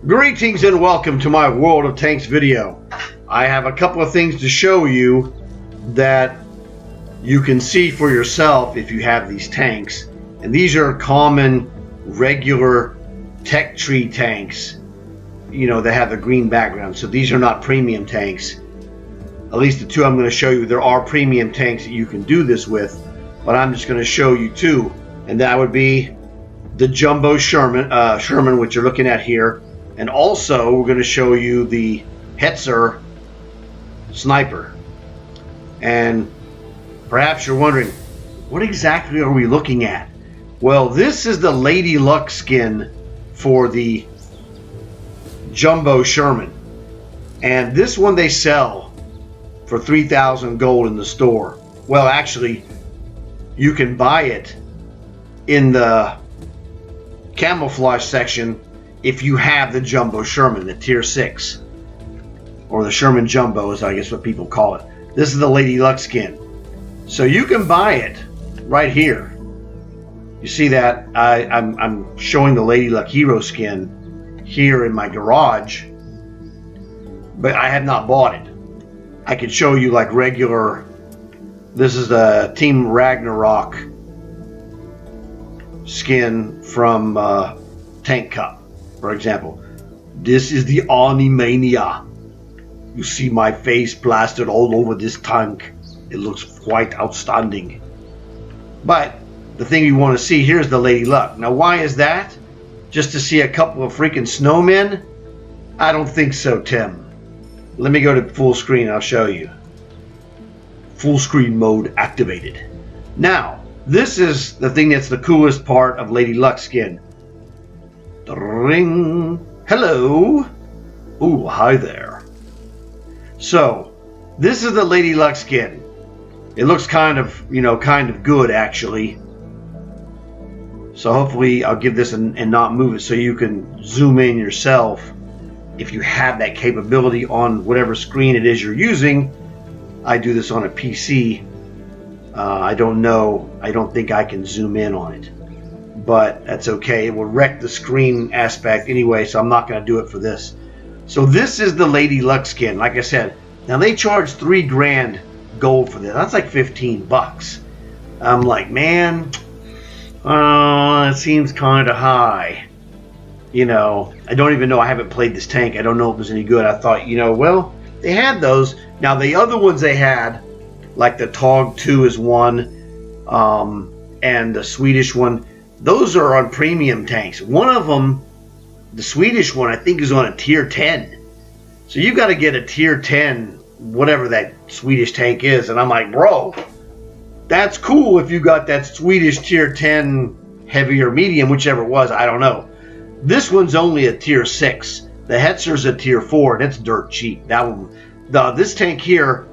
Greetings and welcome to my World of Tanks video. I have a couple of things to show you that you can see for yourself if you have these tanks. And these are common, regular tech tree tanks, you know, that have the green background. So these are not premium tanks. At least the two I'm going to show you, there are premium tanks that you can do this with, but I'm just going to show you two. And that would be the Jumbo Sherman, which you're looking at here. And also, we're going to show you the Hetzer sniper. And perhaps you're wondering, what exactly are we looking at? Well, this is the Lady Luck skin for the Jumbo Sherman. And this one they sell for 3,000 gold in the store. Well, actually, you can buy it in the camouflage section if you have the Jumbo Sherman, the tier 6, or the Sherman Jumbo is I guess what people call it. This is the Lady Luck skin. So you can buy it right here. You see that? I'm showing the Lady Luck Hero skin here in my garage, but I have not bought it. I could show you like regular, this is the Team Ragnarok skin from Tank Cup. For example, this is the Animania. You see my face plastered all over this tank. It looks quite outstanding. But the thing you want to see here is the Lady Luck. Now, why is that? Just to see a couple of freaking snowmen? I don't think so, Tim. Let me go to full screen. I'll show you. Full screen mode activated. Now, this is the thing that's the coolest part of Lady Luck skin. Ring. Hello. Ooh, hi there. So, this is the Lady Luck skin. It looks kind of good actually. So hopefully I'll give this and not move it so you can zoom in yourself if you have that capability on whatever screen it is you're using. I do this on a PC. I don't know. I don't think I can zoom in on it. But that's okay. It will wreck the screen aspect anyway, so I'm not going to do it for this. So this is the Lady Luck skin. Like I said, now they charge 3 grand gold for this. That's like 15 bucks. I'm like, man, it seems kind of high. You know, I don't even know. I haven't played this tank. I don't know if it was any good. I thought, well, they had those. Now the other ones they had, like the Tog 2 is one, and the Swedish one, those are on premium tanks. One of them, the Swedish one, I think is on a tier 10. So you got to get a tier 10, whatever that Swedish tank is. And I'm like, bro, that's cool if you got that Swedish tier 10 heavy or medium, whichever it was. I don't know. This one's only a tier 6. The Hetzer's a tier 4, and it's dirt cheap. That one, this tank here,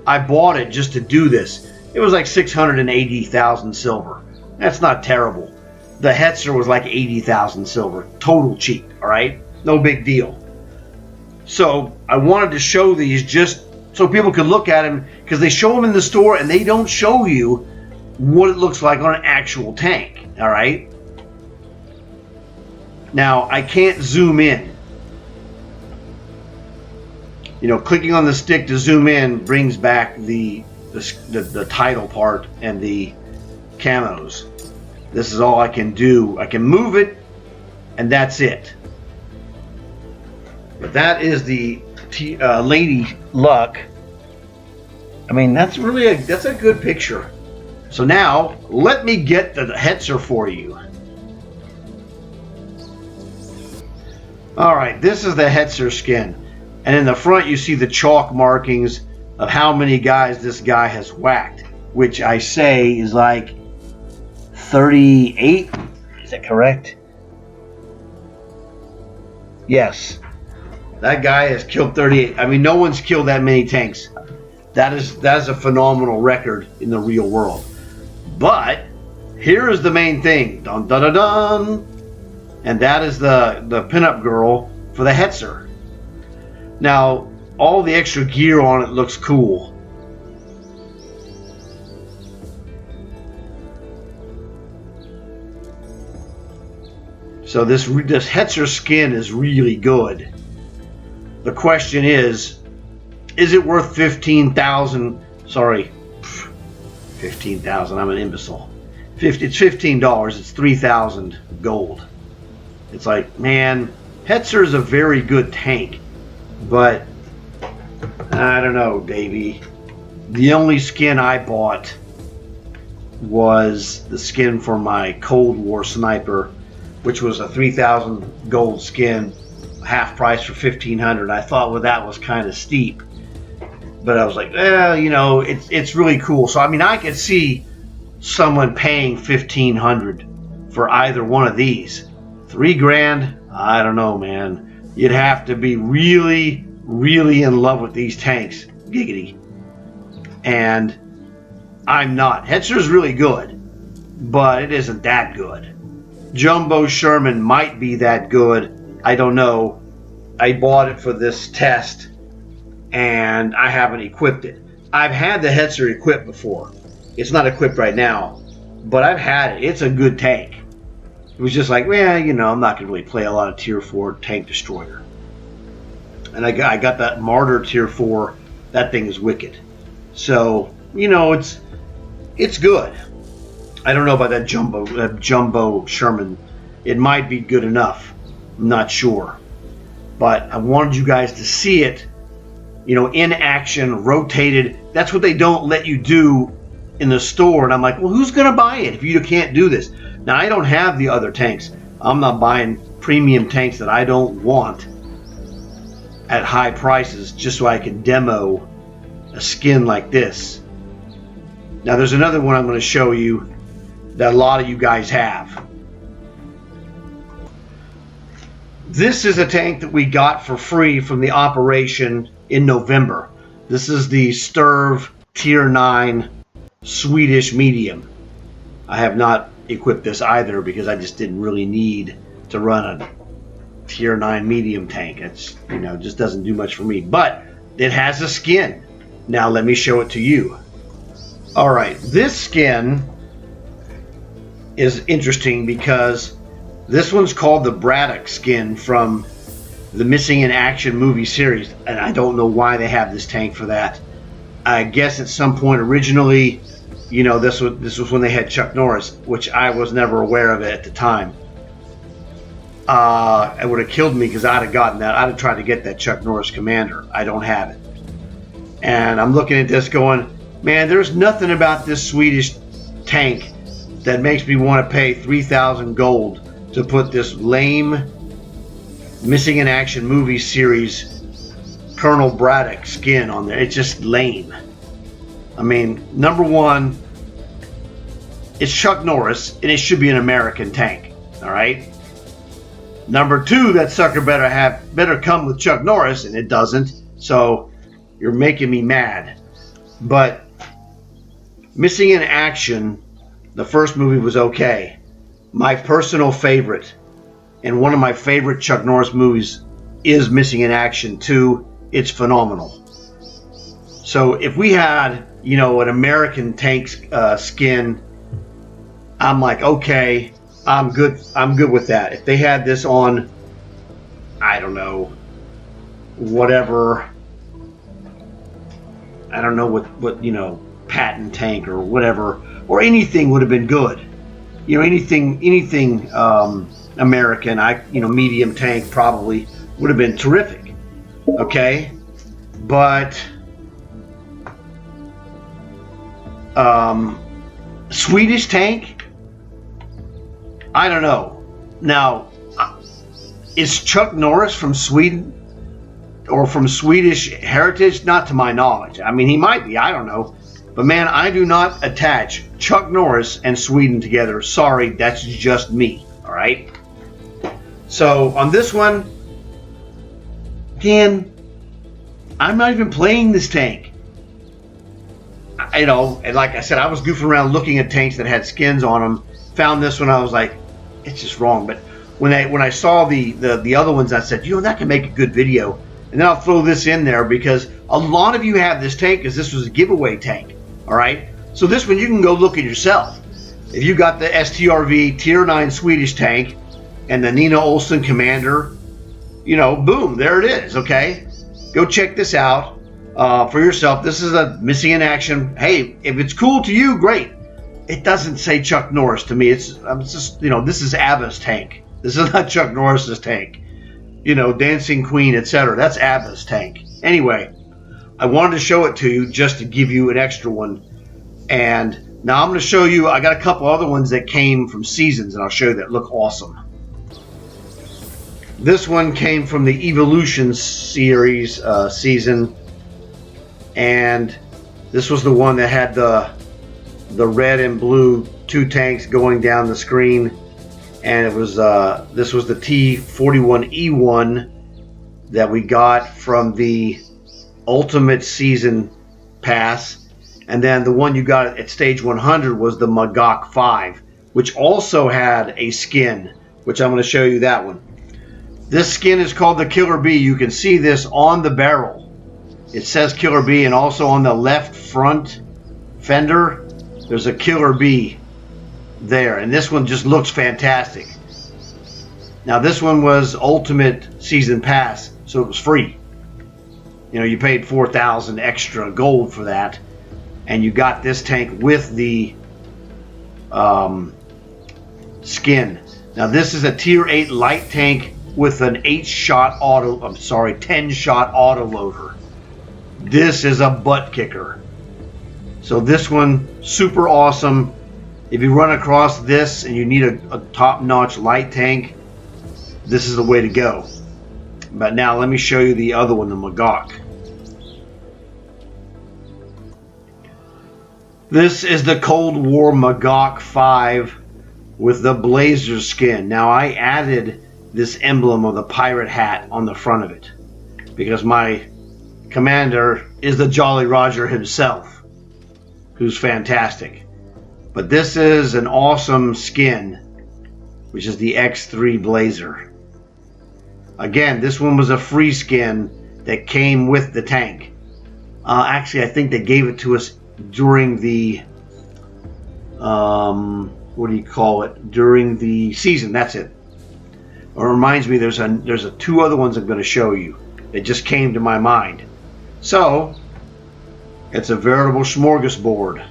I bought it just to do this. It was like 680,000 silver. That's not terrible. The Hetzer was like 80,000 silver. Total cheap, all right? No big deal. So I wanted to show these just so people could look at them, because they show them in the store and they don't show you what it looks like on an actual tank, all right? Now, I can't zoom in. Clicking on the stick to zoom in brings back the title part and the camos. This is all I can do. I can move it, and that's it. But that is the Lady Luck. I mean, that's a good picture. So now, let me get the Hetzer for you. Alright, this is the Hetzer skin. And in the front you see the chalk markings of how many guys this guy has whacked, which I say is like 38. Is that correct? Yes. That guy has killed 38. I mean, no one's killed that many tanks. That is a phenomenal record in the real world. But here is the main thing. Dun dun dun dun. And that is the pinup girl for the Hetzer. Now, all the extra gear on it looks cool. So this Hetzer skin is really good. The question is it worth 15,000? Sorry, 15,000. I'm an imbecile. It's $15. It's 3,000 gold. It's like, man, Hetzer is a very good tank, but I don't know, Davey. The only skin I bought was the skin for my Cold War sniper, which was a 3,000 gold skin, half price for 1,500. I thought, well, that was kind of steep, but I was like, you know, it's really cool. So I mean, I could see someone paying 1,500 for either one of these. $3,000, I don't know, man. You'd have to be really, really in love with these tanks, giggity. And I'm not. Hetzer's really good, but it isn't that good. Jumbo Sherman might be that good. I don't know. I bought it for this test, and I haven't equipped it. I've had the Hetzer equipped before. It's not equipped right now, but I've had it. It's a good tank. It was just like, well, you know, I'm not going to really play a lot of Tier 4 tank destroyer. And I got that Martyr Tier 4. That thing is wicked. So, you know, it's good. I don't know about that Jumbo Sherman. It might be good enough. I'm not sure. But I wanted you guys to see it, you know, in action, rotated. That's what they don't let you do in the store. And I'm like, well, who's going to buy it if you can't do this? Now, I don't have the other tanks. I'm not buying premium tanks that I don't want at high prices just so I can demo a skin like this. Now, there's another one I'm going to show you that a lot of you guys have. This is a tank that we got for free from the operation in November. This is the Sturv Tier 9 Swedish Medium. I have not equipped this either because I just didn't really need to run a Tier 9 medium tank. It's, you know, just doesn't do much for me. But it has a skin. Now let me show it to you. All right, this skin is interesting because this one's called the Braddock skin from the Missing in Action movie series, and I don't know why they have this tank for that. I guess at some point originally, you know, this was when they had Chuck Norris, which I was never aware of it at the time. It would have killed me because I'd have gotten that. I'd have tried to get that Chuck Norris Commander. I don't have it. And I'm looking at this going, man, there's nothing about this Swedish tank that makes me want to pay 3,000 gold to put this lame Missing in Action movie series Colonel Braddock skin on there. It's just lame. I mean, number one, it's Chuck Norris, and it should be an American tank. All right. Number two, that sucker better come with Chuck Norris, and it doesn't. So you're making me mad. But Missing in Action, the first movie was okay. My personal favorite, and one of my favorite Chuck Norris movies, is Missing in Action 2. It's phenomenal. So if we had, you know, an American tank skin, I'm like, okay, I'm good with that. If they had this on, I don't know, whatever, I don't know what you know, Patton tank or whatever, or anything would have been good. You know, anything American, medium tank probably would have been terrific. Okay, but Swedish tank, I don't know. Now, is Chuck Norris from Sweden or from Swedish heritage? Not to my knowledge. I mean, he might be. I don't know. But man, I do not attach Chuck Norris and Sweden together. Sorry, that's just me. All right. So on this one, again, I'm not even playing this tank. You know, and like I said, I was goofing around looking at tanks that had skins on them. Found this one, I was like, it's just wrong. But when I saw the other ones, I said, you know, that can make a good video. And then I'll throw this in there because a lot of you have this tank because this was a giveaway tank. All right. So this one you can go look at yourself. If you got the STRV Tier 9 Swedish tank, and the Nina Olsen Commander. You know, boom, there it is. Okay, go check this out for yourself. This is a missing in action. Hey, if it's cool to you, great. It doesn't say Chuck Norris to me. It's just, you know, this is ABBA's tank. This is not Chuck Norris's tank. You know, Dancing Queen, etc. That's ABBA's tank. Anyway, I wanted to show it to you just to give you an extra one. And now I'm going to show you, I got a couple other ones that came from Seasons, and I'll show you that look awesome. This one came from the Evolution series season, and this was the one that had the red and blue 2 tanks going down the screen, and it was this was the T-41E1 that we got from the Ultimate Season Pass, and then the one you got at Stage 100 was the Magok 5, which also had a skin, which I'm going to show you that one. This skin is called the Killer Bee. You can see this on the barrel. It says Killer Bee, and also on the left front fender, there's a Killer Bee there. And this one just looks fantastic. Now, this one was Ultimate Season Pass, so it was free. You know, you paid 4,000 extra gold for that, and you got this tank with the skin. Now, this is a Tier 8 light tank with an 10-shot auto loader. This is a butt kicker. So this one, super awesome. If you run across this and you need a top-notch light tank, this is the way to go. But now let me show you the other one, the Magok. This is the Cold War Magok 5 with the Blazer skin. Now, I added this emblem of the pirate hat on the front of it because my commander is the Jolly Roger himself, who's fantastic. But this is an awesome skin, which is the X3 Blazer. Again, this one was a free skin that came with the tank. Actually, I think they gave it to us during the during the season. That's it. It reminds me, there's two other ones I'm going to show you that just came to my mind. So it's a veritable smorgasbord.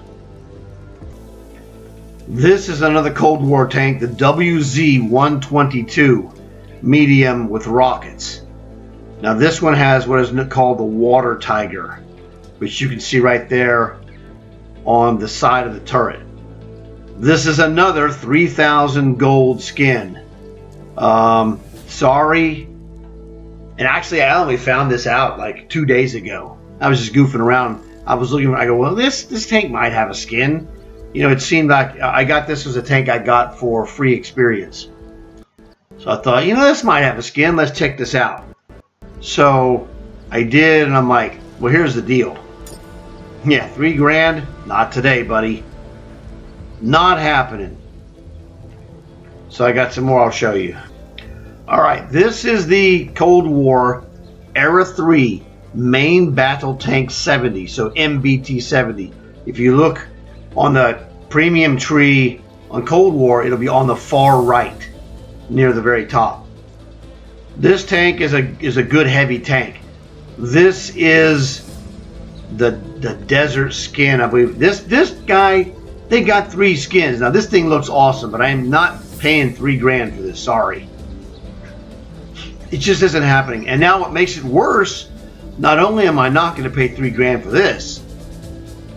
This is another Cold War tank, the WZ-122 medium with rockets. Now this one has what is called the Water Tiger, which you can see right there on the side of the turret. This is another 3,000 gold skin. Sorry. And actually, I only found this out like 2 days ago. I was just goofing around. I was looking, I go, well, this tank might have a skin. You know, it seemed like I got this as a tank I got for free experience. So I thought, you know, this might have a skin. Let's check this out. So I did, and I'm like, well, here's the deal. Yeah, $3,000. Not today, buddy. Not happening. So I got some more I'll show you. All right, this is the Cold War Era 3 Main Battle Tank 70, so MBT 70. If you look on the premium tree on Cold War, it'll be on the far right, near the very top. This tank is a good heavy tank. This is the desert skin, I believe. This guy, they got 3 skins. Now this thing looks awesome, but I am not paying $3,000 for this. Sorry, it just isn't happening. And now what makes it worse? Not only am I not going to pay $3,000 for this,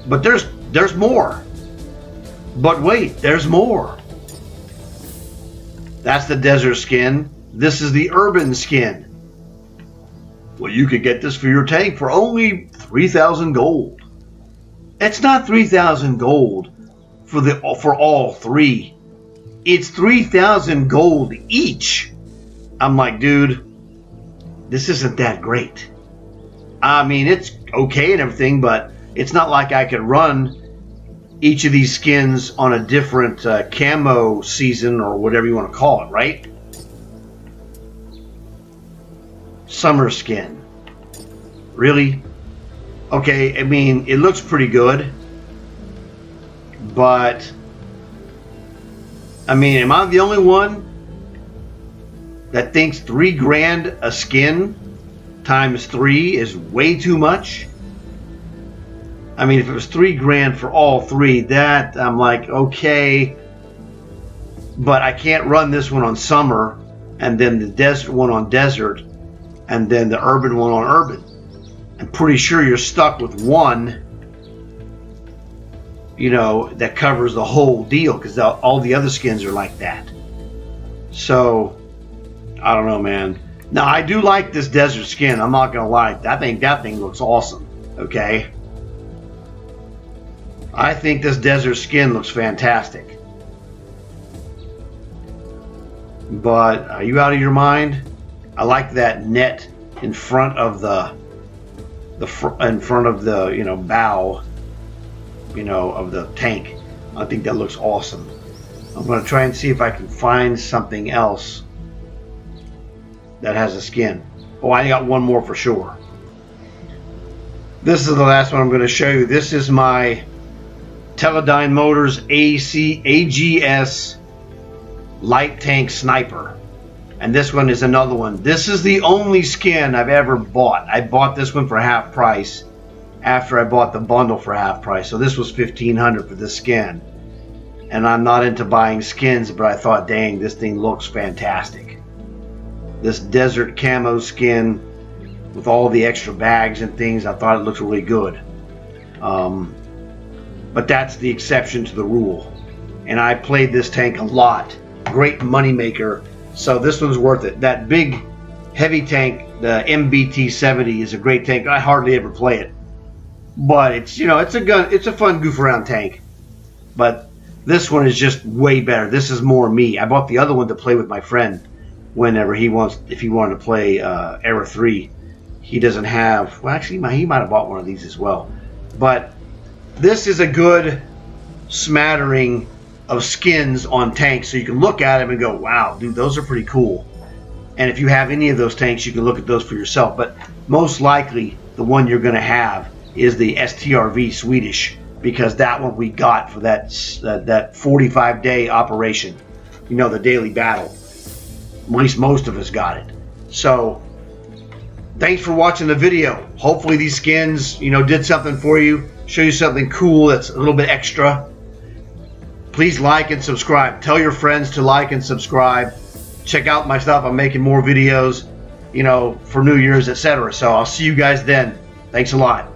but there's more. But wait, there's more. That's the desert skin. This is the urban skin. Well, you could get this for your tank for only 3,000 gold. It's not 3,000 gold for all 3. It's 3,000 gold each. I'm like, dude, this isn't that great. I mean, it's okay and everything, but it's not like I could run each of these skins on a different camo season or whatever you want to call it, right? Summer skin. Really? Okay, I mean, it looks pretty good, but I mean, am I the only one that thinks $3,000 a skin times 3 is way too much. I mean, if it was $3,000 for all 3, that I'm like, okay, but I can't run this one on summer, and then the desert one on desert, and then the urban one on urban. I'm pretty sure you're stuck with one, you know, that covers the whole deal, because all the other skins are like that. So I don't know, man. Now I do like this desert skin, I'm not gonna lie. I think that thing looks awesome. Okay, I think this desert skin looks fantastic. But are you out of your mind? I like that net in front of the you know, bow, you know, of the tank. I think that looks awesome. I'm going to try and see if I can find something else that has a skin. Oh, I got one more for sure. This is the last one I'm going to show you. This is my Teledyne Motors AGS Light Tank Sniper. And this one is another one. This is the only skin I've ever bought. I bought this one for half price after I bought the bundle for half price. So this was $1,500 for this skin. And I'm not into buying skins, but I thought, dang, this thing looks fantastic. This desert camo skin with all the extra bags and things, I thought it looked really good. But that's the exception to the rule. And I played this tank a lot. Great money maker. So this one's worth it. That big heavy tank, the MBT-70, is a great tank. I hardly ever play it, but it's, you know, it's a fun goof around tank. But this one is just way better. This is more me. I bought the other one to play with my friend whenever if he wanted to play Era 3. He doesn't have, well, actually he might have bought one of these as well. But this is a good smattering of skins on tanks, so you can look at them and go, wow, dude, those are pretty cool. And if you have any of those tanks, you can look at those for yourself. But most likely the one you're going to have is the STRV Swedish, because that one we got for that 45-day operation, you know, the daily battle. At least most of us got it. So thanks for watching the video. Hopefully these skins, you know, did something for you, show you something cool that's a little bit extra. Please like and subscribe. Tell your friends to like and subscribe. Check out my stuff. I'm making more videos, you know, for New Year's, etc. So I'll see you guys then. Thanks a lot.